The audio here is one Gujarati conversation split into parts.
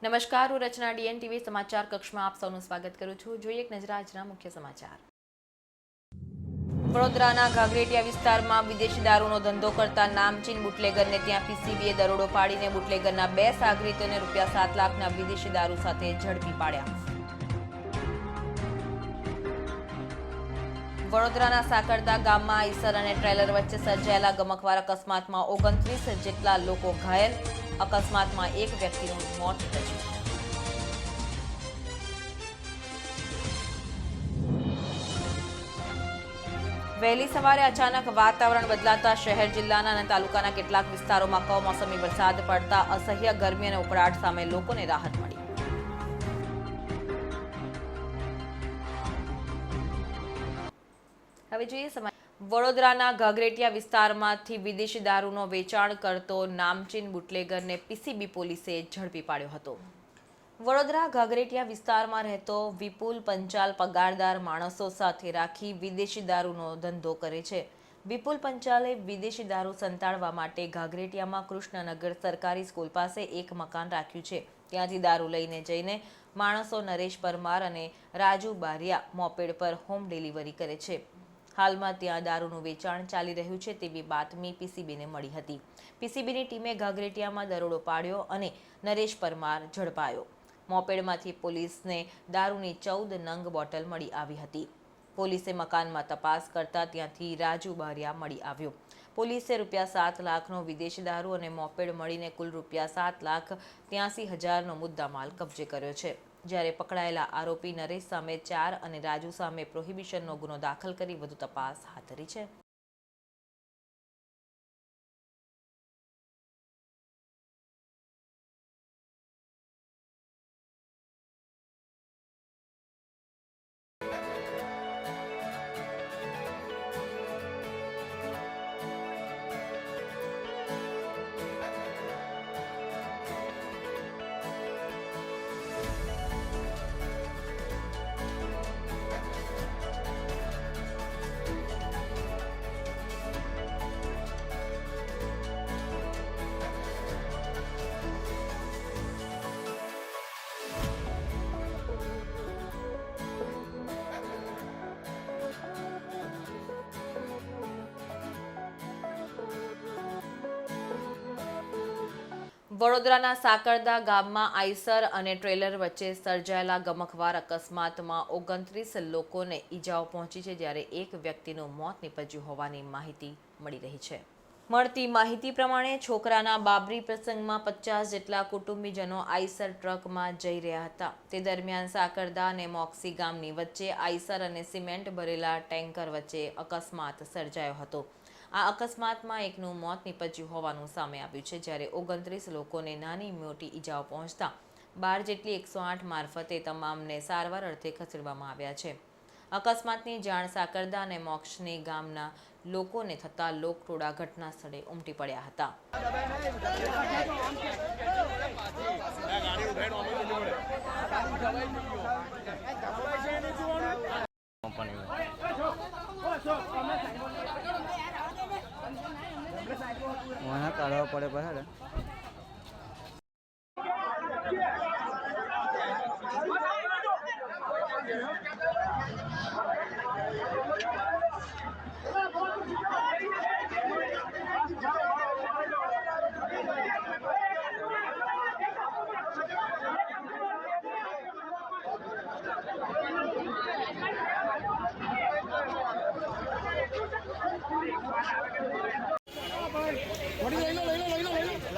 નમસ્કાર, હું રચના ડીએન ટીવી સમાચાર કક્ષમાં આપ સૌનું સ્વાગત કરું છું। જોઈએ એક નજર આજના મુખ્ય સમાચાર। વડોદરાના ઘાઘરેટિયા વિસ્તારમાં વિદેશી દારૂનો ધંધો કરતા નામચીન બુટલેગરને ત્યાં પીસીબીએ દરોડો પાડીને બુટલેગરના 2 સાગરીતોને ₹7 લાખના વિદેશી દારૂ સાથે ઝડપી પાડ્યા। વડોદરાના સાકરદા ગામમાં આઈસર અને ટ્રેલર વચ્ચે સર્જાયેલા ગમખ્વાર અકસ્માતમાં 29 જેટલા લોકો ઘાયલ। અકસ્માતમાં એક વ્યક્તિનું મોત થયું। વહેલી સવારે અચાનક વાતાવરણ બદલાતા શહેર જિલ્લાના અને તાલુકાના કેટલાક વિસ્તારોમાં કમોસમી વરસાદ પડતા અસહ્ય ગરમી અને ઉકળાટ સામે લોકોને રાહત મળી। હવે જોઈએ વડોદરાના ઘાઘરેટિયા વિસ્તારમાંથી વિદેશી દારૂનો વેચાણ કરતો નામચીન બુટલેગરને પીસીબી પોલીસે ઝડપી પાડ્યો હતો। વડોદરા ઘાઘરેટિયા વિસ્તારમાં રહેતો વિપુલ પંચાલ પગારદાર માણસો સાથે રાખી વિદેશી દારૂનો ધંધો કરે છે। વિપુલ પંચાલે વિદેશી દારૂ સંતાડવા માટે ઘાઘરેટિયામાં કૃષ્ણનગર સરકારી સ્કૂલ પાસે એક મકાન રાખ્યું છે। ત્યાંથી દારૂ લઈને જઈને માણસો નરેશ પરમાર અને રાજુ બારિયા મોપેડ પર હોમ ડિલિવરી કરે છે। હાલમાં ત્યાં દારૂનું વેચાણ ચાલી રહ્યું છે તેવી બાતમી પીસીબીને મળી હતી। પીસીબીની ટીમે ઘાઘરેટિયામાં દરોડો પાડ્યો અને નરેશ પરમાર ઝડપાયો। મોપેડમાંથી પોલીસને દારૂની 14 નંગ બોટલ મળી આવી હતી। પોલીસે મકાનમાં તપાસ કરતા ત્યાંથી રાજુ બારિયા મળી આવ્યો। પોલીસે ₹7 લાખનો વિદેશી દારૂ અને મોપેડ મળીને કુલ ₹83,83,000નો મુદ્દામાલ કબજે કર્યો છે। જ્યારે પકડાયેલા આરોપી નરેશ સામે 4 અને રાજુ સામે પ્રોહિબિશનનો ગુનો દાખલ કરી વધુ તપાસ હાથ ધરી છે। વડોદરાના સાકરદા ગામમાં આઈસર અને ટ્રેલર વચ્ચે સર્જાયેલા ગમખ્વાર અકસ્માતમાં 29 લોકોને ઈજાઓ પહોંચી છે, જ્યારે એક વ્યક્તિનું મોત નીપજ્યું હોવાની માહિતી મળી રહી છે। મળતી માહિતી પ્રમાણે છોકરાના બાબરી પ્રસંગમાં 50 જેટલા કુટુંબીજનો આઈસર ટ્રકમાં જઈ રહ્યા હતા। તે દરમિયાન સાકરદા અને મોક્સી ગામની વચ્ચે આઈસર અને સિમેન્ટ ભરેલા ટેન્કર વચ્ચે અકસ્માત સર્જાયો હતો। આ અકસ્માતમાં એકનું મોત નીપજ્યું હોવાનું સામે આવ્યું છે, જ્યારે 29 લોકોને નાની મોટી ઈજાઓ પહોંચતા 12 જેટલી 108 મારફતે તમામને સારવાર અર્થે ખસેડવામાં આવ્યા છે। અકસ્માતની જાણ સાકરદા અને મોક્ષની ગામના લોકોને થતાં લોકટોળા ઘટના સ્થળે ઉમટી પડ્યા હતા। वहाँ काढ़वा पड़े पर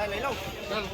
ले लो चलो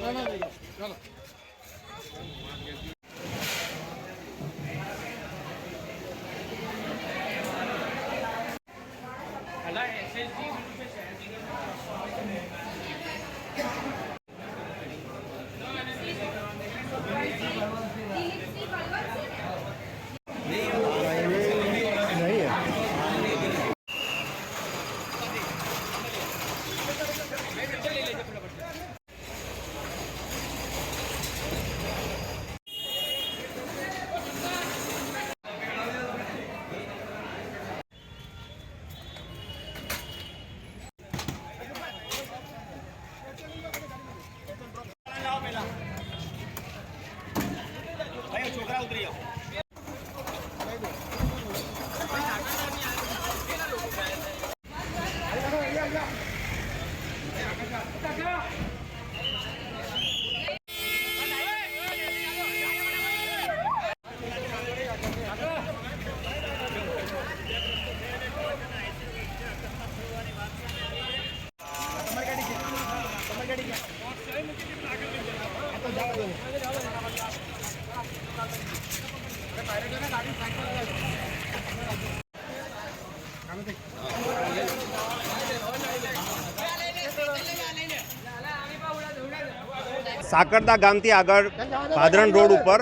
સાકરદા ગામથી આગળ ભાદરણ રોડ ઉપર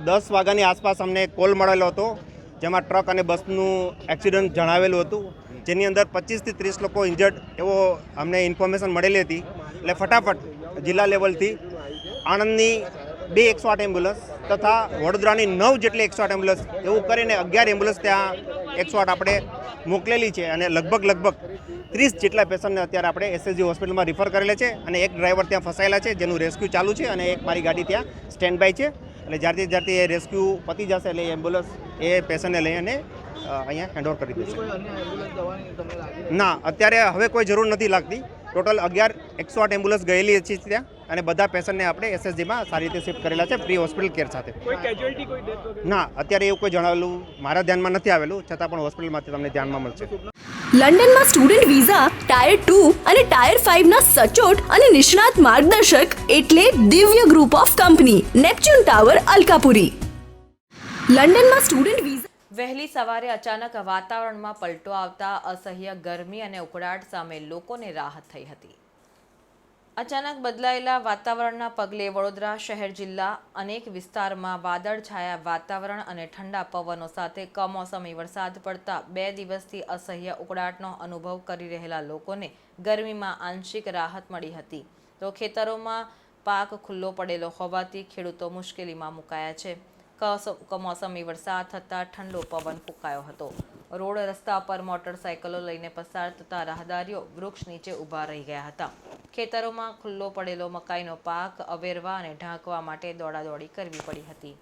10 વાગ્યાની આસપાસ અમને કોલ મળેલો હતો, જેમાં ટ્રક અને બસનું એક્સિડન્ટ જણાવેલું હતું, જેની અંદર 25થી 30 લોકો ઇન્જર્ડ એવો અમને ઇન્ફોર્મેશન મળેલી હતી. એટલે ફટાફટ જિલ્લા લેવલથી આણંદની 2 108 એમ્બ્યુલન્સ તથા વડોદરાની 9 જેટલી 108 એમ્બ્યુલન્સ એવું કરીને 11 એમ્બ્યુલન્સ ત્યાં 108 આપણે મોકલેલી છે અને લગભગ 30 જેટલા પેશન્ટને અત્યારે આપણે એસએસજી હોસ્પિટલમાં રિફર કરેલા છે અને એક ડ્રાઈવર ત્યાં ફસાયેલા છે, જેનું રેસ્ક્યુ ચાલુ છે અને એક મારી ગાડી ત્યાં સ્ટેન્ડ બાય છે. એટલે જ્યારથી એ રેસ્ક્યુ પતી જશે એટલે એ એમ્બ્યુલન્સ એ પેશન્ટને લઈ અને અહીંયા હેન્ડઓવર કરી દેશે. ના, અત્યારે હવે કોઈ જરૂર નથી લાગતી. ટોટલ 108 એમ્બ્યુલન્સ ગયેલી છે ત્યાં અને બધા પેશન્ટને આપણે એસએસજીમાં સારી રીતે શિફ્ટ કરેલા છે ફ્રી હોસ્પિટલ કેર સાથે. ના, અત્યારે એવું કોઈ જણાવેલું મારા ધ્યાનમાં નથી આવેલું, છતાં પણ હોસ્પિટલમાંથી તમને ધ્યાનમાં મળશે. લંડનમાં સ્ટુડન્ટ વિઝા ટાયર 2 અને ટાયર 5 ના સચોટ અને નિષ્ણાત માર્ગદર્શક એટલે Divya group of company, Neptune tower, Alkapuri. લંડનમાં સ્ટુડન્ટ વિઝા. વહેલી સવારે અચાનક વાતાવરણમાં પલટો આવતા અસહ્ય ગરમી અને ઉકળાટ સામે લોકોને રાહત થઈ હતી. અચાનક બદલાયેલા વાતાવરણના પગલે વડોદરા શહેર જિલ્લા અનેક વિસ્તારમાં વાદળછાયા વાતાવરણ અને ઠંડા પવનો સાથે કમોસમી વરસાદ પડતા 2 દિવસથી અસહ્ય ઉકળાટનો અનુભવ કરી રહેલા લોકોને ગરમીમાં આંશિક રાહત મળી હતી. તો ખેતરોમાં પાક ખુલ્લો પડેલો હોવાથી ખેડૂતો મુશ્કેલીમાં મુકાયા છે. કમોસમી વરસાદ થતાં ઠંડો પવન ફૂંકાયો હતો. રોડ રસ્તા પર મોટરસાયકલો લઈને પસાર થતા રાહદારીઓ વૃક્ષ નીચે ઊભા રહી ગયા હતા. ખેતરોમાં ખુલ્લો પડેલો મકાઈનો પાક અવેરવા અને ઢાંકવા માટે દોડાદોડી કરવી પડી હતી.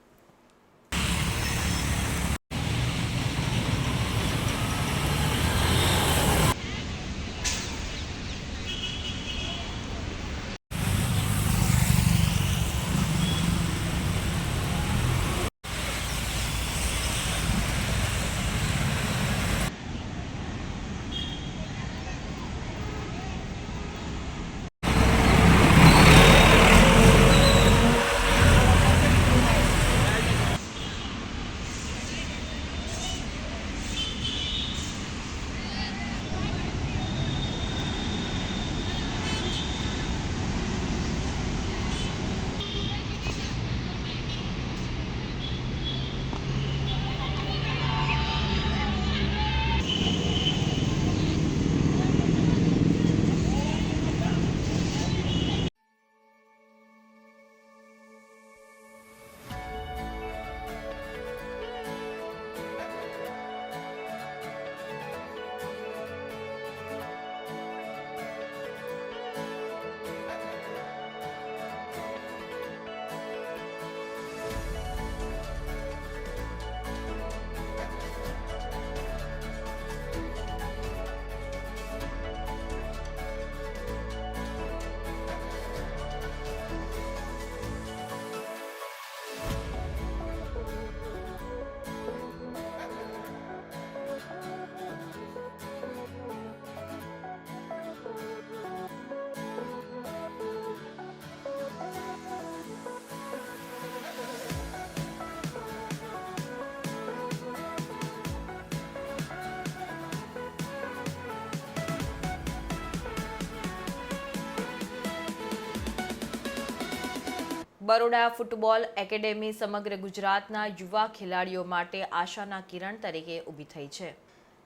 બરોડા ફૂટબોલ એકેડેમી સમગ્ર ગુજરાતના યુવા ખેલાડીઓ માટે આશાના કિરણ તરીકે ઊભી થઈ છે.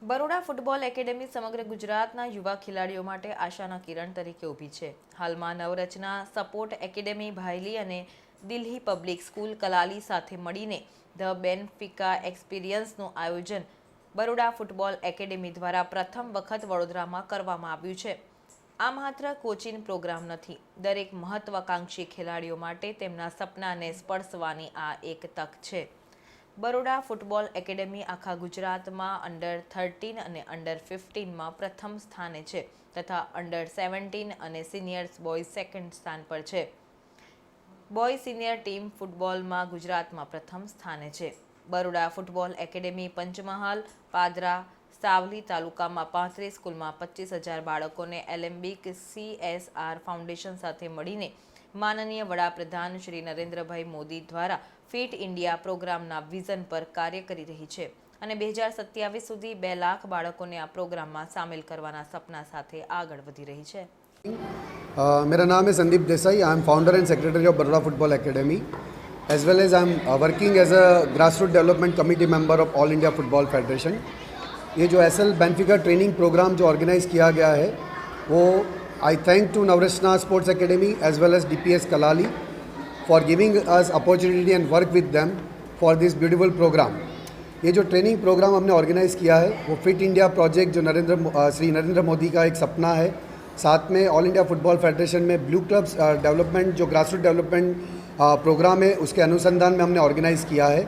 બરોડા ફૂટબોલ એકેડેમી સમગ્ર ગુજરાતના યુવા ખેલાડીઓ માટે આશાના કિરણ તરીકે ઊભી છે. હાલમાં નવરચના સપોર્ટ એકેડેમી ભાયલી અને દિલ્હી પબ્લિક સ્કૂલ કલાલી સાથે મળીને ધ બેનફિકા એક્સપિરિયન્સનું આયોજન બરોડા ફૂટબોલ એકેડેમી દ્વારા પ્રથમ વખત વડોદરામાં કરવામાં આવ્યું છે. આ માત્ર કોચિંગ પ્રોગ્રામ નથી, દરેક મહત્વાકાંક્ષી ખેલાડીઓ માટે તેમના સપનાને સ્પર્શવાની આ એક તક છે. બરોડા ફૂટબોલ એકેડેમી આખા ગુજરાતમાં અંડર 13 અને અંડર 15માં પ્રથમ સ્થાને છે તથા અંડર 17 અને સિનિયર્સ બોયઝ સેકન્ડ સ્થાન પર છે. બોય સિનિયર ટીમ ફૂટબોલમાં ગુજરાતમાં પ્રથમ સ્થાને છે. બરોડા ફૂટબોલ એકેડેમી પંચમહાલ, પાદરા, સાવલી તાલુકામાં 35 સ્કૂલમાં 25,000 બાળકોને એલેમ્બિક CSR ફાઉન્ડેશન સાથે મળીને માનનીય વડાપ્રધાન શ્રી નરેન્દ્રભાઈ મોદી દ્વારા ફિટ ઇન્ડિયા પ્રોગ્રામના વિઝન પર કાર્ય કરી રહી છે અને 2027 સુધી 2 લાખ બાળકોને આ પ્રોગ્રામમાં સામેલ કરવાના સપના સાથે આગળ વધી રહી છે. मेरा नाम है Sandeep Desai. I am founder and secretary of Baroda football academy, as well as I am working as a grass root development committee member of all India football federation. ये जो एसएल बेनिफिका ट्रेनिंग प्रोग्राम जो ऑर्गेनाइज़ किया गया है वो I thank to Navratna sports academy as well as DPS Kalali for giving us opportunity and work with them for this beautiful programme. ये जो ट्रेनिंग प्रोग्राम हमने ऑर्गेनाइज़ किया है वो फिट इंडिया प्रोजेक्ट जो श्री नरेंद्र मोदी का एक सपना है, साथ में ऑल इंडिया फुटबॉल फेडरेशन में ब्लू क्लब्स डेवलपमेंट जो ग्रास रूट डेवलपमेंट प्रोग्राम है उसके अनुसंधान में हमने ऑर्गेनाइज़ किया है.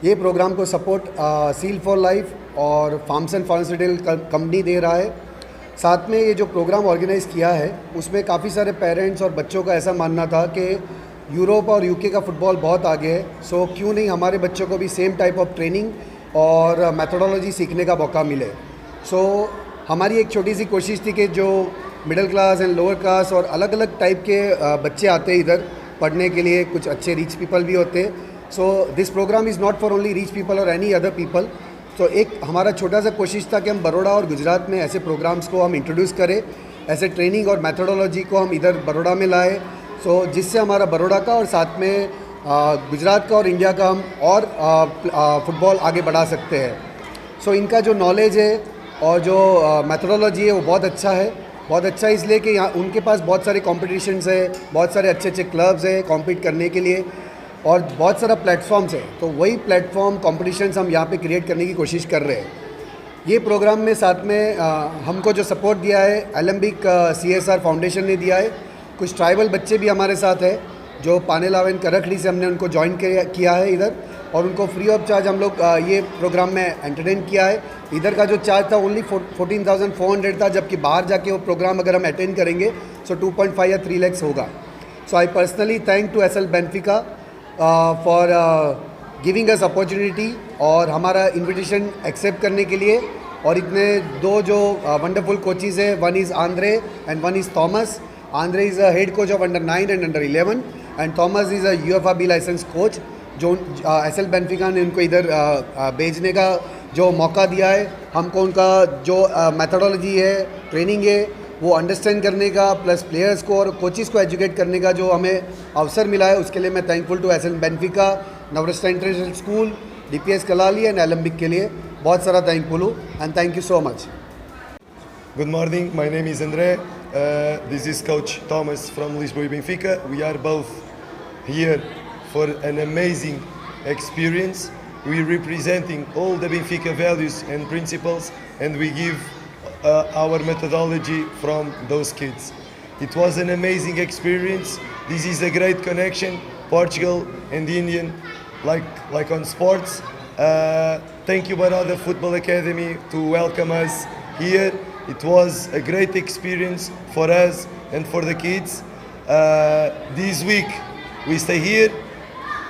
ये प्रोग्राम को सपोर्ट सील फॉर लाइफ और फार्म्स एंड फार्मास्यूटिकल कंपनी दे रहा है. साथ में ये जो प्रोग्राम ऑर्गेनाइज़ किया है उसमें काफ़ी सारे पेरेंट्स और बच्चों का ऐसा मानना था कि यूरोप और UK का फुटबॉल बहुत आगे है, सो क्यों नहीं हमारे बच्चों को भी सेम टाइप ऑफ ट्रेनिंग और मेथोडोलॉजी सीखने का मौका मिले. सो हमारी एक छोटी सी कोशिश थी कि जो middle class and lower class और अलग अलग टाइप के बच्चे आते हैं इधर पढ़ने के लिए, कुछ अच्छे रिच पीपल भी होते हैं. So this programme is not for only rich people और एनी अदर पीपल. तो एक हमारा छोटा सा कोशिश था कि हम बरोड़ा और गुजरात में ऐसे प्रोग्राम्स को हम इंट्रोड्यूस करें, ऐसे ट्रेनिंग और मेथोडोलॉजी को हम इधर बरोड़ा में लाए, सो जिससे हमारा बरोड़ा का और साथ में गुजरात का और इंडिया का हम और फुटबॉल आगे बढ़ा सकते हैं. सो इनका जो नॉलेज है और जो मेथोडोलॉजी है वो बहुत अच्छा है. बहुत अच्छा इसलिए कि यहाँ उनके पास बहुत सारे कॉम्पिटिशन्स है, बहुत सारे अच्छे अच्छे क्लब्स है कॉम्पीट करने के लिए और बहुत सारा प्लेटफॉर्म्स है. तो वही प्लेटफॉर्म कॉम्पिटिशन्स हम यहाँ पे क्रिएट करने की कोशिश कर रहे हैं. ये प्रोग्राम में साथ में हमको जो सपोर्ट दिया है एलेम्बिक CSR फाउंडेशन ने दिया है. कुछ ट्राइबल बच्चे भी हमारे साथ हैं जो पानेलावन करखड़ी से हमने उनको ज्वाइन किया है इधर और उनको फ्री ऑफ चार्ज हम लोग ये प्रोग्राम में एंटरटेन किया है. इधर का जो चार्ज था ओनली 14,400 था, जबकि बाहर जाके वो प्रोग्राम अगर हम अटेंड करेंगे तो 2.5 या 3 lakhs होगा. So I personally thank to SL Benfica for giving us opportunity और हमारा इन्विटेशन एक्सेप्ट करने के लिए. और इतने 2 जो वंडरफुल कोचेज़ है, one is Andre and one is Thomas. Andre is a head coach of under 9 and under 11 and Thomas is a UFRB licence coach. जो एसएल बेनिफिका ने उनको इधर भेजने का जो मौका दिया है, हमको उनका जो मेथोडोलॉजी है, ट्रेनिंग है वो अंडरस्टैंड करने का, प्लस प्लेयर्स को और कोचेज़ को एजुकेट करने का जो हमें अवसर मिला है उसके लिए मैं thankful to SL Benfica, Navratna international school, DPS Kalali and Alembic के लिए बहुत सारा थैंकफुल हूँ and thank you so much. Good morning, my name is André. This is Coach Thomas from Lisboa Benfica. We are both here for an amazing experience. We representing all the Benfica values and principles and we give our methodology from those kids. It was an amazing experience. This is a great connection, Portugal and Indian, like on sports. Thank you Boroda Football Academy to welcome us here. It was a great experience for us and for the kids. This week we stay here.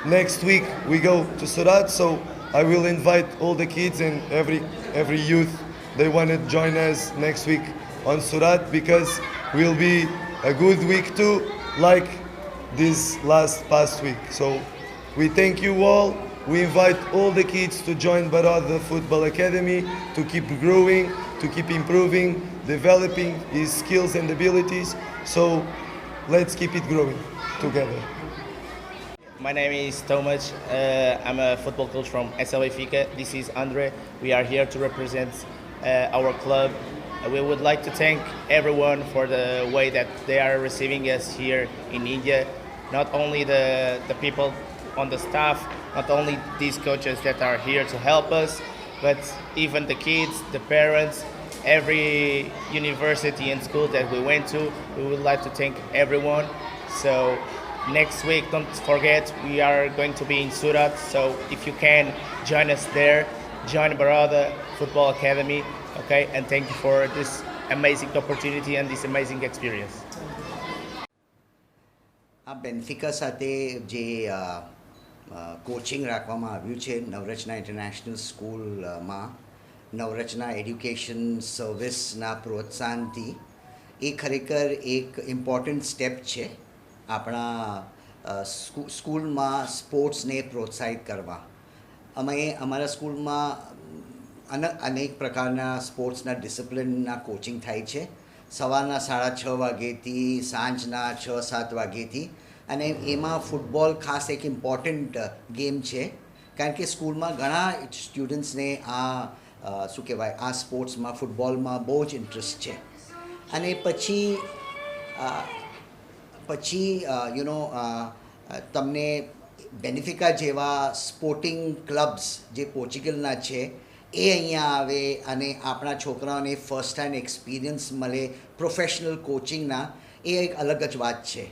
Next week we go to Surat. So I will invite all the kids and every youth they want to join us next week on Surat because will be a good week too, like this past week. So we thank you all. We invite all the kids to join Boroda Football Academy to keep growing, to keep improving, developing his skills and abilities. So let's keep it growing together. My name is Tomas. I'm a football coach from SL Benfica. This is Andre. We are here to represent our club. We would like to thank everyone for the way that they are receiving us here in India. Not only the people on the staff, not only these coaches that are here to help us, but even the kids, the parents, every university and school that we went to. We would like to thank everyone. So next week, don't forget, we are going to be in Surat. So if you can join us there, join Baroda Football Academy. Okay, and thank you for this amazing opportunity and this amazing experience. આ બેન્ફિકા સાથે જે કોચિંગ રાખવામાં આવ્યું છે નવરચના ઇન્ટરનેશનલ સ્કૂલમાં નવરચના એડ્યુકેશન સર્વિસના પ્રોત્સાહનથી એ ખરેખર એક ઇમ્પોર્ટન્ટ સ્ટેપ છે આપણા સ્કૂલમાં સ્પોર્ટ્સને પ્રોત્સાહિત કરવા અમે અમારા સ્કૂલમાં અનેક પ્રકારના સ્પોર્ટ્સના ડિસિપ્લિનના કોચિંગ થાય છે સવારના 6:30 વાગ્યેથી સાંજના 6-7 વાગ્યેથી અને એમાં ફૂટબોલ ખાસ એક ઇમ્પોર્ટન્ટ ગેમ છે કારણ કે સ્કૂલમાં ઘણા સ્ટુડન્ટ્સને શું કહેવાય આ સ્પોર્ટ્સમાં ફૂટબોલમાં બહુ જ ઇન્ટરેસ્ટ છે અને પછી તમને બેનિફિકા જેવા સ્પોર્ટિંગ ક્લબ્સ જે પોર્ચુગલના છે એ અહીંયા આવે અને આપણા છોકરાઓને ફર્સ્ટ હેન્ડ એક્સપિરિયન્સ મળે પ્રોફેશનલ કોચિંગના એ એક અલગ જ વાત છે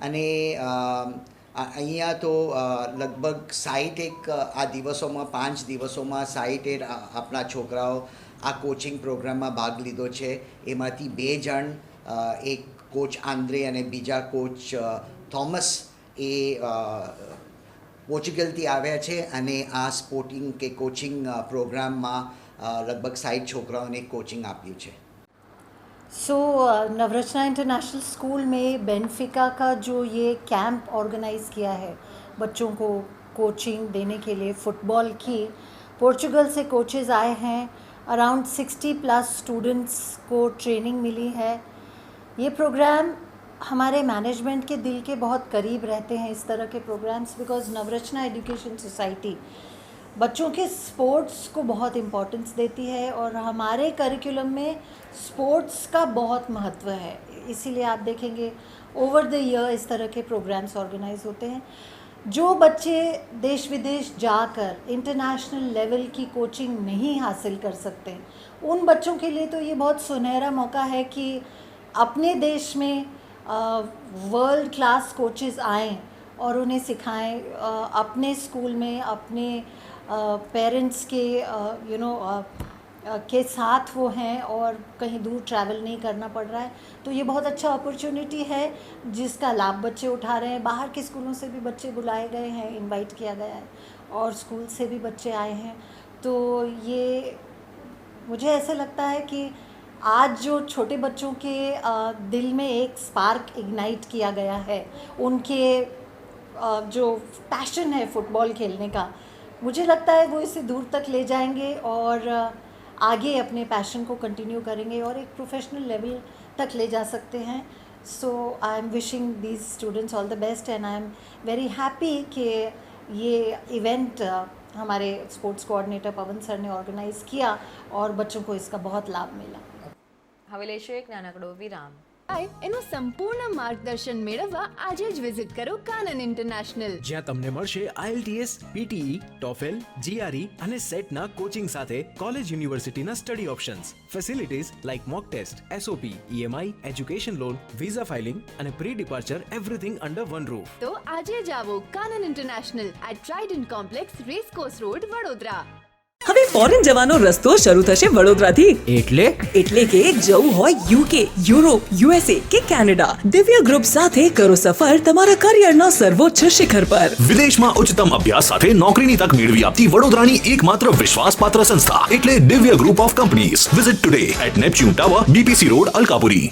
અને અહીંયા તો લગભગ 60 આ દિવસોમાં 5 દિવસોમાં 60 આપણા છોકરાઓ આ કોચિંગ પ્રોગ્રામમાં ભાગ લીધો છે એમાંથી 2 જણ એક કોચ આંદ્રે અને બીજા કોચ થોમસ એ પોર્ચુગલથી આવ્યા છે અને આ સ્પોર્ટિંગ કે કોચિંગ પ્રોગ્રામમાં લગભગ 60 છોકરાઓને કોચિંગ આપ્યું છે सो नवरचना इंटरनेशनल स्कूल में बेनफिका का जो ये कैंप ऑर्गेनाइज़ किया है बच्चों को कोचिंग देने के लिए फ़ुटबॉल की पोर्चुगल से कोचेज़ आए हैं अराउंड 60+ स्टूडेंट्स को ट्रेनिंग मिली है ये प्रोग्राम हमारे मैनेजमेंट के दिल के बहुत करीब रहते हैं इस तरह के programmes because Navrachana education society बच्चों के स्पोर्ट्स को बहुत इम्पोर्टेंस देती है और हमारे करिकुलम में स्पोर्ट्स का बहुत महत्व है इसीलिए आप देखेंगे ओवर द ईयर इस तरह के प्रोग्राम्स ऑर्गेनाइज होते हैं जो बच्चे देश विदेश जाकर इंटरनेशनल लेवल की कोचिंग नहीं हासिल कर सकते उन बच्चों के लिए तो ये बहुत सुनहरा मौका है कि अपने देश में वर्ल्ड क्लास कोचेज़ आएँ और उन्हें सिखाएं अपने स्कूल में अपने पेरेंट्स के के साथ वो हैं और कहीं दूर ट्रैवल नहीं करना पड़ रहा है तो ये बहुत अच्छा अपॉर्चुनिटी है जिसका लाभ बच्चे उठा रहे हैं बाहर के स्कूलों से भी बच्चे बुलाए गए हैं इनवाइट किया गया है और स्कूल से भी बच्चे आए हैं तो ये मुझे ऐसा लगता है कि आज जो छोटे बच्चों के दिल में एक स्पार्क इग्नाइट किया गया है उनके जो पैशन है फुटबॉल खेलने का मुझे लगता है वो इसे दूर तक ले जाएंगे और आगे अपने पैशन को कंटिन्यू करेंगे और एक प्रोफेशनल लेवल तक ले जा सकते हैं so I am wishing these students all the best and I am very happy कि ये इवेंट हमारे स्पोर्ट्स कोऑर्डिनेटर पवन सर ने ऑर्गेनाइज़ किया और बच्चों को इसका बहुत लाभ मिला હવે લેશો એક નાનકડો વિરામ એનું સંપૂર્ણ માર્ગદર્શન મેળવવા આજે જ વિઝિટ કરો કાનન ઇન્ટરનેશનલ જ્યાં તમને મળશે IELTS, PTE, TOEFL, GRE અને સેટના કોચિંગ સાથે કોલેજ યુનિવર્સિટીના study options facilities like mock test, SOP, EMI, education loan, visa filing અને pre departure everything under one roof તો આજે જ આવો Kanan international at Trident complex racecourse road Vadodara હવે ફોરેન જવાનો રસ્તો શરૂ થશે વડોદરાથી એટલે કે જવું હોય UK, યુરોપ, USA કે કેનેડા દિવ્ય ગ્રુપ સાથે કરો સફર તમારા કરિયરના સર્વોચ્ચ શિખર પર વિદેશમાં ઉચ્ચતમ અભ્યાસ સાથે નોકરીની તક મેળવી આપતી વડોદરાની એકમાત્ર વિશ્વાસપાત્ર સંસ્થા એટલે Divya group of companies visit today at Neptune tower, BPC road, Alkapuri.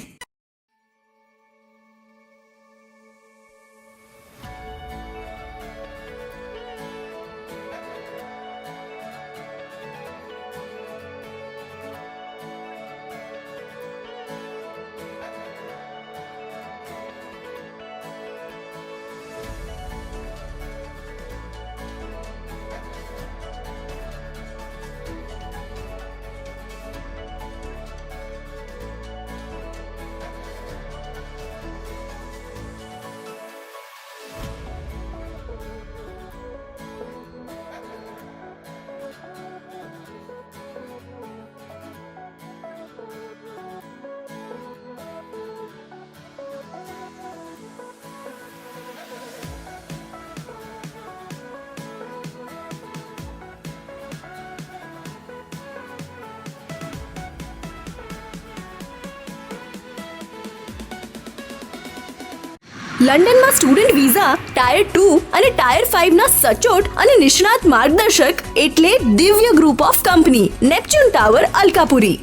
લંડનમાં સ્ટુડન્ટ વિઝા ટાયર 2 અને ટાયર 5 ના સચોટ અને નિષ્ણાત માર્ગદર્શક એટલે Divya group of company Neptune tower Alkapuri.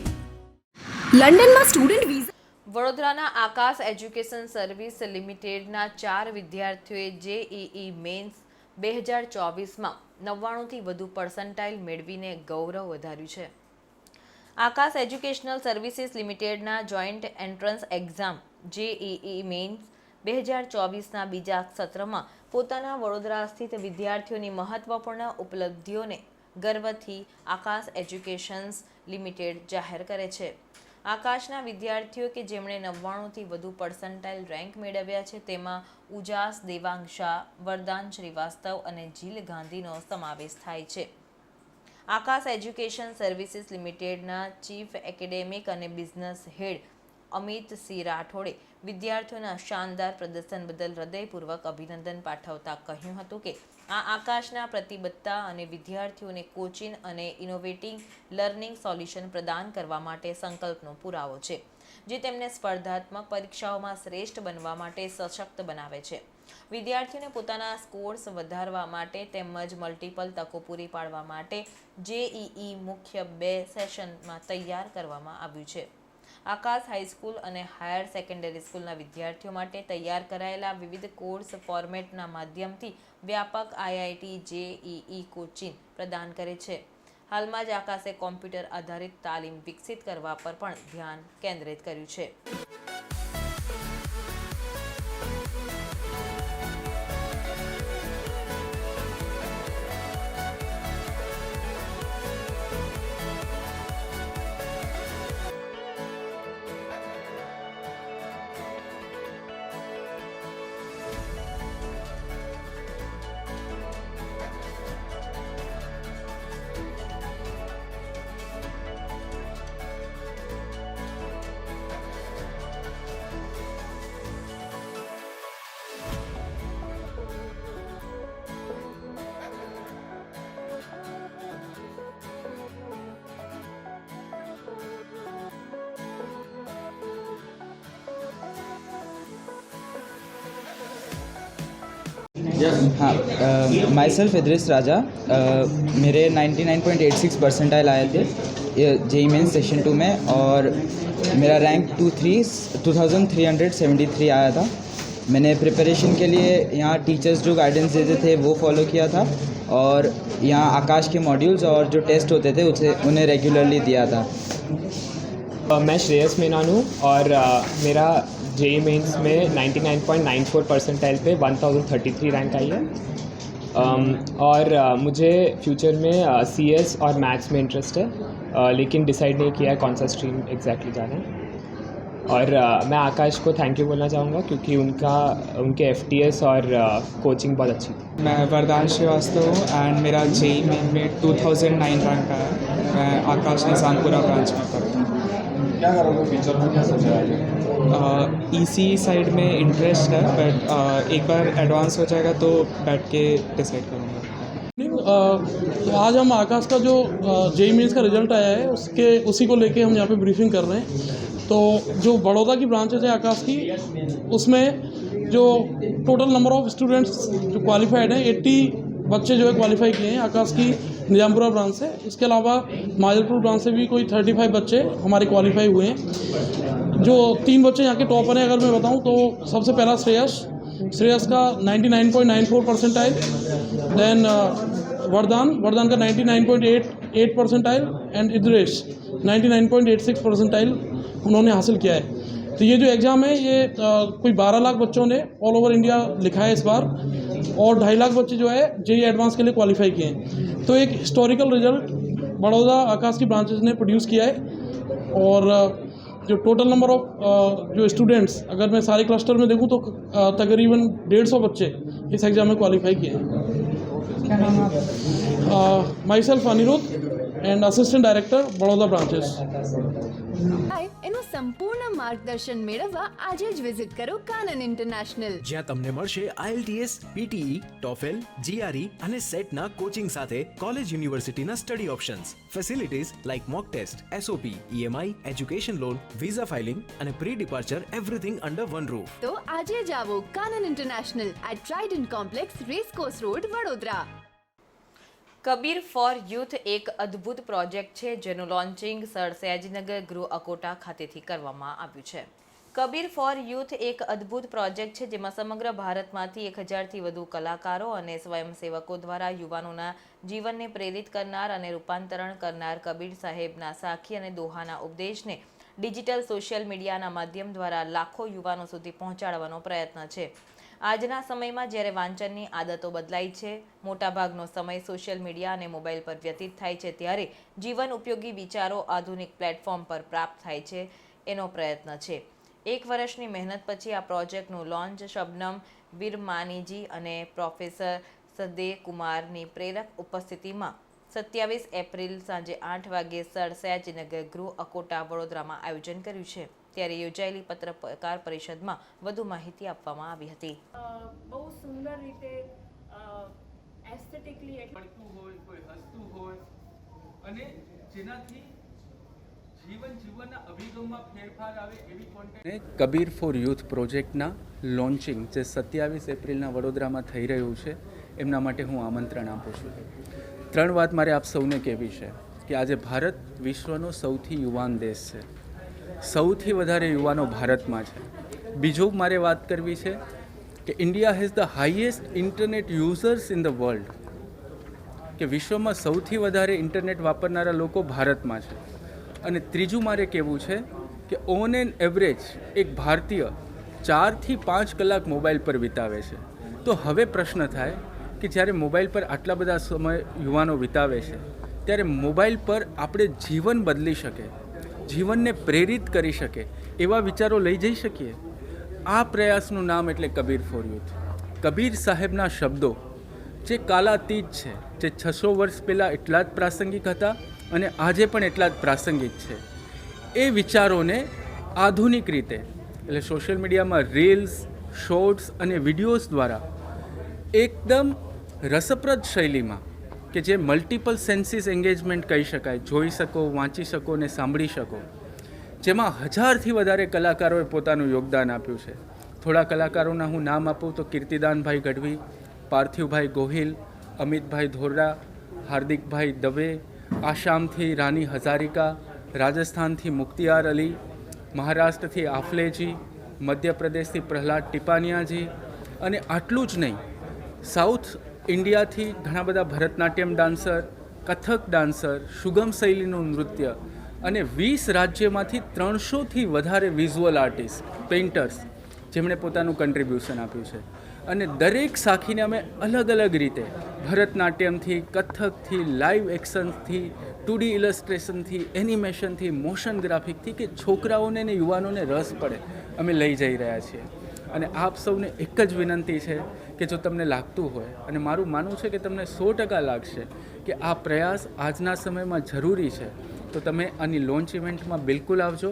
લંડનમાં સ્ટુડન્ટ વિઝા વડોદરાના આકાશ એજ્યુકેશન સર્વિસ લિમિટેડના 4 વિદ્યાર્થીઓએ જેઈઈ મેન્સ 2024માં 99થી વધુ પર્સન્ટાઇલ મેળવીને ગૌરવ વધાર્યું છે. આકાશ એજ્યુકેશનલ સર્વિસીસ લિમિટેડના joint entrance exam JEE mains 2024ના બીજા સત્રમાં પોતાના વડોદરા સ્થિત વિદ્યાર્થીઓની મહત્વપૂર્ણ ઉપલબ્ધિઓને ગર્વથી આકાશ એજ્યુકેશન્સ લિમિટેડ જાહેર કરે છે. આકાશના વિદ્યાર્થીઓ કે જેમણે 99થી વધુ પર્સન્ટાઇલ રેન્ક મેળવ્યા છે તેમાં ઉજાસ દેવાંગ શાહ, વરદાન શ્રીવાસ્તવ અને જીલ ગાંધીનો સમાવેશ થાય છે. આકાશ એજ્યુકેશન સર્વિસીસ લિમિટેડના ચીફ એકેડેમિક અને બિઝનેસ હેડ અમિત સિંહ રાઠોડે વિદ્યાર્થીઓના શાનદાર પ્રદર્શન બદલ હૃદયપૂર્વક અભિનંદન પાઠવતા કહ્યું હતું કે આ આકાશના પ્રતિબદ્ધતા અને વિદ્યાર્થીઓને કોચિંગ અને ઇનોવેટિંગ લર્નિંગ સોલ્યુશન પ્રદાન કરવા માટે સંકલ્પનો પુરાવો છે, જે તેમને સ્પર્ધાત્મક પરીક્ષાઓમાં શ્રેષ્ઠ બનવા માટે સશક્ત બનાવે છે. વિદ્યાર્થીઓને પોતાના સ્કોર્સ વધારવા માટે તેમજ મલ્ટિપલ તકો પૂરી પાડવા માટે જેઈઈ મુખ્ય 2 સેશનમાં તૈયાર કરવામાં આવ્યું છે. આકાશ હાઈસ્કૂલ અને હાયર સેકન્ડરી સ્કૂલના વિદ્યાર્થીઓ માટે તૈયાર કરાયેલા વિવિધ કોર્સ ફોર્મેટના માધ્યમથી વ્યાપક આઈઆઈટી જેઈઈ કોચિંગ પ્રદાન કરે છે. હાલમાં જ આકાશે કોમ્પ્યુટર આધારિત તાલીમ વિકસિત કરવા પર પણ ધ્યાન કેન્દ્રિત કર્યું છે. हाँ, माई सेल्फ इद्रिस राजा, मेरे 99.86 परसेंटाइल आए थे जेई मेंस सेशन 2 में और मेरा रैंक 2373 आया था. मैंने प्रिपरेशन के लिए यहाँ टीचर्स जो गाइडेंस देते थे वो फॉलो किया था और यहाँ आकाश के मॉड्यूल्स और जो टेस्ट होते थे उसे उन्हें रेगुलरली दिया था. मैं श्रेयस मेनन हूँ और मेरा जेई मेंस में 99.94 परसेंटाइल पे 1033 रैंक आई है. और मुझे फ्यूचर में सीएस और मैथ्स में इंटरेस्ट है, लेकिन डिसाइड नहीं किया है कौन सा स्ट्रीम एग्जैक्टली जाना है. और मैं आकाश को थैंक यू बोलना चाहूँगा क्योंकि उनके एफटीएस और कोचिंग बहुत अच्छी थी. मैं वरदान श्रीवास्तव हूँ एंड मेरा जेई मेन में 2009 रैंक आया. मैं आकाश निजामपुरा ब्रांच में पढ़ता हूँ. क्या करोगे फ्यूचर में, क्या सोचा है? ईसी साइड में इंटरेस्ट है बट एक बार एडवांस हो जाएगा तो बैठ के डिसाइड करूँगा. तो आज हम आकाश का जो जेई मेंस का रिजल्ट आया है उसी को लेके हम यहाँ पे ब्रीफिंग कर रहे हैं. तो जो बड़ौदा की ब्रांचेज है आकाश की, उसमें जो टोटल नंबर ऑफ स्टूडेंट्स जो क्वालिफाइड हैं 80 बच्चे जो है क्वालिफाई किए हैं आकाश की निजामपुरा ब्रांच से. इसके अलावा माजलपुर ब्रांच से भी कोई 35 बच्चे हमारे क्वालिफाई हुए हैं. जो 3 बच्चे यहाँ के टॉपर हैं अगर मैं बताऊँ तो सबसे पहला श्रेयस का 99.94 परसेंटाइल, देन वरदान का 99.88 परसेंटाइल एंड इद्रेश 99.86 परसेंटाइल उन्होंने हासिल किया है. तो ये जो एग्ज़ाम है ये कोई 12 लाख बच्चों ने ऑल ओवर इंडिया लिखा है इस बार और 2.5 लाख बच्चे जो है जेई एडवांस के लिए क्वालिफाई किए हैं. तो एक हिस्टोरिकल रिजल्ट बड़ौदा आकाश की ब्रांचेज ने प्रोड्यूस किया है. और जो टोटल नंबर ऑफ जो स्टूडेंट्स अगर मैं सारे क्लस्टर में देखूं तो तकरीबन 150 बच्चे इस एग्ज़ाम में क्वालिफाई किए हैं. क्या नाम है? Myself Aniruddh and assistant director Baroda branches. એનો સંપૂર્ણ માર્ગદર્શન મેળવવા આજે જ વિઝિટ કરો કાનન ઇન્ટરનેશનલ. જ્યાં તમને મળશે IELTS, PTE, TOEFL, GRE અને સેટના કોચિંગ સાથે કોલેજ યુનિવર્સિટીના study options, facilities like mock test, SOP, EMI, education loan, visa filing અને pre departure everything under one roof. તો આજે જ આવો Kanan international at Trident complex, racecourse road, Vadodara. Kabir for youth એક અદ્ભુત પ્રોજેક્ટ છે જેનું લોન્ચિંગ સર સયાજીનગર ગૃહ અકોટા ખાતેથી કરવામાં આવ્યું છે. કબીર ફોર યુથ એક અદ્ભુત પ્રોજેક્ટ છે જેમાં સમગ્ર ભારતમાંથી 1000થી વધુ કલાકારો અને સ્વયંસેવકો દ્વારા યુવાનોના જીવનને પ્રેરિત કરનાર અને રૂપાંતરણ કરનાર કબીર સાહેબના સાખી અને દોહાના ઉપદેશને ડિજિટલ સોશિયલ મીડિયાના માધ્યમ દ્વારા લાખો યુવાનો સુધી પહોંચાડવાનો પ્રયત્ન છે. આજના સમયમાં જ્યારે વાંચનની આદતો બદલાઈ છે, મોટાભાગનો સમય સોશિયલ મીડિયા અને મોબાઈલ પર વ્યતીત થાય છે, ત્યારે જીવન ઉપયોગી વિચારો આધુનિક પ્લેટફોર્મ પર પ્રાપ્ત થાય છે એનો પ્રયત્ન છે. 1 વર્ષની મહેનત પછી આ પ્રોજેક્ટનું લોન્ચ શબનમ વિરમાનીજી અને પ્રોફેસર સદે કુમારની પ્રેરક ઉપસ્થિતિમાં 27 એપ્રિલ સાંજે 8 વાગ્યે સર સયાજીનગર ગૃહ અકોટા વડોદરામાં આયોજન કર્યું છે. ત્યારે યોજાયેલી પત્રકાર પરિષદમાં વધુ માહિતી આપવામાં આવી હતી. બહુ સુંદર રીતે એસ્થેટિકલી મળતું હોય, કોઈ હસતું હોય અને જેનાથી જીવનના અભિગમમાં ફેરફાર આવે એવી કોન્ટેન્ટ. કબીર ફોર યુથ પ્રોજેક્ટના લોન્ચિંગ જે 27 એપ્રિલના વડોદરામાં થઈ રહ્યું છે એમના માટે હું આમંત્રણ આપું છું. 3 વાત મારે આપ સૌને કહેવી છે કે આજે ભારત વિશ્વનો સૌથી યુવાન દેશ છે. સૌથી વધારે યુવાનો ભારતમાં છે. બીજું મારે વાત કરવી છે કે India has the highest internet users in the world, કે વિશ્વમાં સૌથી વધારે ઇન્ટરનેટ વાપરનારા લોકો ભારતમાં છે. અને ત્રીજું મારે કહેવું છે કે ઓન એન એવરેજ એક ભારતીય 4 થી 5 કલાક મોબાઈલ પર વિતાવે છે. તો હવે પ્રશ્ન થાય કે જ્યારે મોબાઈલ પર આટલા બધા સમય યુવાનો વિતાવે છે ત્યારે મોબાઈલ પર આપણે જીવન બદલી શકે, જીવનને પ્રેરિત કરી શકે એવા વિચારો લઈ જઈ શકીએ. આ પ્રયાસનું નામ એટલે કબીર ફોર યુથ. કબીર સાહેબના શબ્દો જે કાલાતીત છે, જે 600 વર્ષ પહેલાં એટલા જ પ્રાસંગિક હતા અને આજે પણ એટલા જ પ્રાસંગિક છે, એ વિચારોને આધુનિક રીતે એટલે સોશિયલ મીડિયામાં રીલ્સ, શોર્ટ્સ અને વિડીયોઝ દ્વારા એકદમ રસપ્રદ શૈલીમાં, કે જે મલ્ટિપલ સેન્સીસ એન્ગેજમેન્ટ કહી શકાય, જોઈ શકો, વાંચી શકો ને સાંભળી શકો, જેમાં 1000થી વધારે કલાકારોએ પોતાનું યોગદાન આપ્યું છે. થોડા કલાકારોના હું નામ આપું તો કીર્તિદાનભાઈ ગઢવી, પાર્થિવભાઈ ગોહિલ, અમિતભાઈ ધોરડા, હાર્દિકભાઈ દવે, આસામથી રાની હઝારિકા, રાજસ્થાનથી મુખ્તિયાર અલી, મહારાષ્ટ્રથી આફલેજી, મધ્યપ્રદેશથી પ્રહલાદ ટિપાનિયાજી, અને આટલું જ નહીં, સાઉથ ઇન્ડિયાથી ઘણા બધા ભરતનાટ્યમ ડાન્સર, કથક ડાન્સર, સુગમ શૈલીનું નૃત્ય અને 20 રાજ્યમાંથી 300થી વધારે વિઝ્યુઅલ આર્ટિસ્ટ, પેઇન્ટર્સ જેમણે પોતાનું કન્ટ્રીબ્યુશન આપ્યું છે. અને દરેક સાખીને અમે અલગ અલગ રીતે ભરતનાટ્યમથી, કથકથી, લાઈવ એક્શન્સથી, 2D ઇલસ્ટ્રેશનથી, એનિમેશનથી, મોશન ગ્રાફિકથી, કે છોકરાઓને ને યુવાનોને રસ પડે અમે લઈ જઈ રહ્યા છીએ. અને આપ સૌને એક જ વિનંતી છે કે જો તમને લાગતું હોય, અને મારું માનવું છે કે તમને 100% લાગશે કે આ પ્રયાસ આજના સમયમાં જરૂરી છે, તો તમે આની લોન્ચ ઇવેન્ટમાં બિલકુલ આવજો.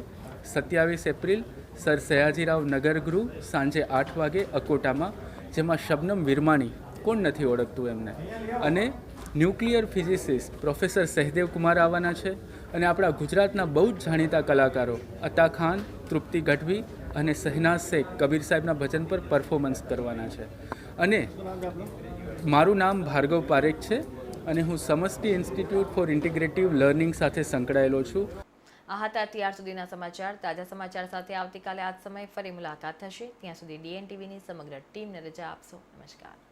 27 એપ્રિલ સર સયાજીરાવ નગર ગૃહ સાંજે 8 વાગે અકોટામાં, જેમાં શબનમ વિરમાણી, કોણ નથી ઓળખતું એમને, અને nuclear physicist professor Sahadev Kumar આવવાના છે. અને આપણા ગુજરાતના બહુ જ જાણીતા કલાકારો અતા ખાન, તૃપ્તિ ગઢવી અને શહેનાઝ શેખ કબીર સાહેબના ભજન પર પરફોર્મન્સ કરવાના છે. અને મારું નામ ભાર્ગવ પારેખ છે અને હું સમષ્ટિ ઇન્સ્ટિટ્યૂટ ફોર ઇન્ટિગ્રેટિવ લર્નિંગ સાથે સંકળાયેલો છું. આ હતા અત્યાર સુધીના સમાચાર. તાજા સમાચાર સાથે આવતીકાલે આ જ સમયે ફરી મુલાકાત થશે. ત્યાં સુધી DN TVની સમગ્ર ટીમને રજા આપશો. નમસ્કાર.